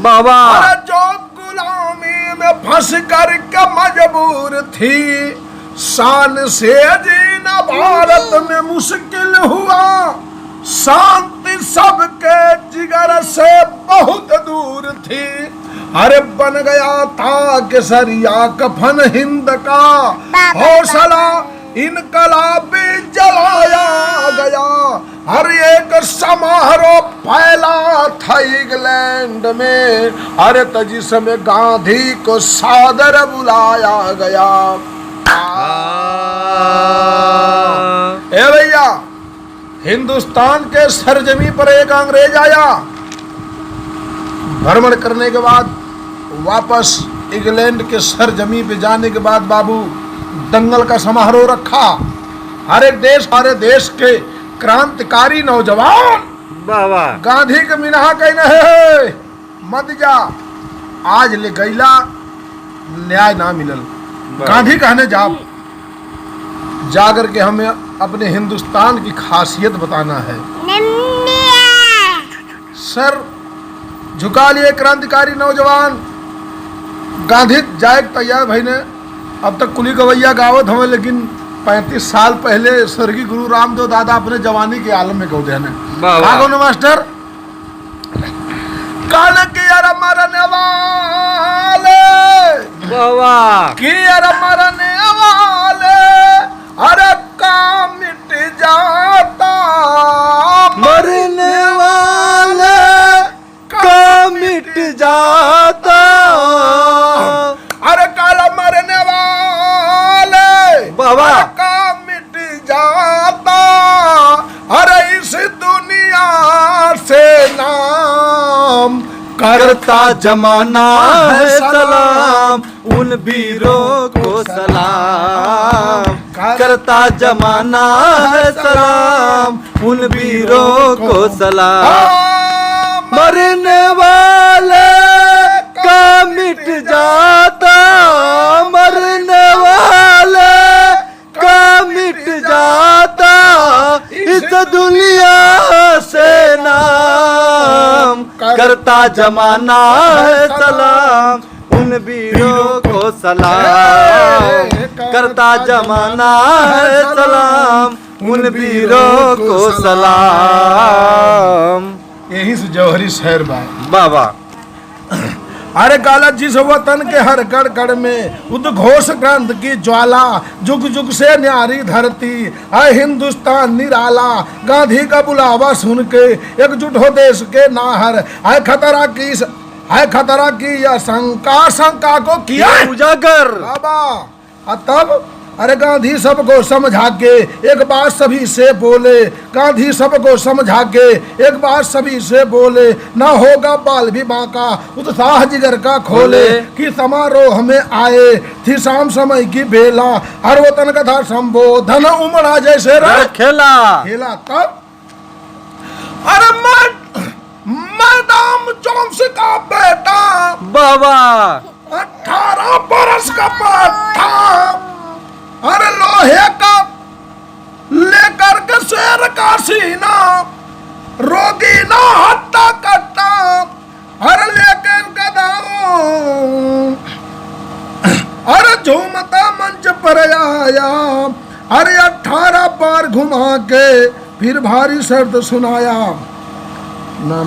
बाबा जो गुलामी में फंस कर के मजबूर थी, शान से जीना भारत में मुश्किल हुआ, शांति सबके जिगर से बहुत दूर थी। अरे बन गया था केसरिया कफन हिंद का, हौसला इनकलाबी जलाया गया। हर एक समारोह फैला था इंग्लैंड में, अरे तो जिसमें गांधी को सादर बुलाया गया। ए भैया, हिंदुस्तान के सरजमी पर एक अंग्रेज आया, भ्रमण करने के बाद वापस इंग्लैंड के सरजमी पे जाने के बाद बाबू दंगल का समारोह रखा। हर देश के क्रांतिकारी नौजवान बाबा गांधी के मिनहा कहीं नहीं मत जा, आज ले गईला न्याय ना मिलल, गांधी कहने जाकर के हमें अपने हिंदुस्तान की खासियत बताना है। सर झुका लिए क्रांतिकारी नौजवान, गांधी जाए तैयार भाई ने। अब तक कुली गवैया गावत हमें, लेकिन 35 साल पहले स्वर्गीय गुरु रामदेव दादा अपने जवानी के आलम में गौदे ने मास्टर काल की अर मरने वाले बाबा की अर मरने वाले, अरे का मिट जाता मरने वाले का मिट जाता, अरे काला मरने वाले बाबा का मिट जाता, अरे इस दुनिया से नाम करता जमाना है सलाम उन वीरों को सलाम, करता जमाना है सलाम उन वीरों को सलाम। मरने वाले का मिट जाता, मरने वाले का मिट जाता, इस दुनिया से नाम करता जमाना है सलाम उन वीरों को सलाम, करता जमाना है सलाम उन वीरों को सलाम। यही से जौहरी शहर बाबा अरे काला जिस वतन के हर कड़ कड़ में उद्घोष क्रांति की ज्वाला, जुग जुग से न्यारी धरती है हिंदुस्तान निराला। गांधी का बुलावा सुन के एकजुट हो देश के नाहर, है खतरा की यह शंका को किया उजागर बाबा। तब अरे गांधी सबको समझा के एक बात सभी से बोले, गांधी सबको समझा के एक बात सभी से बोले, ना होगा बाल भी बांका उत्साह जिगर का खोले। कि समारोह में आए थी शाम समय की बेला, हर वतन का था संबोधन उमड़ा जैसे खेला। तब अरे मैडम जोन्स का बेटा बाबा 18 बरस का पाठा, अरे लोहे का लेकर के शेर का सीना, रोगी ना हट्टा कट्टा, अरे लेकर कदम, अरे झूमता मंच पर आया, अरे 18 बार घुमा के फिर भारी शर्त सुनाया। ना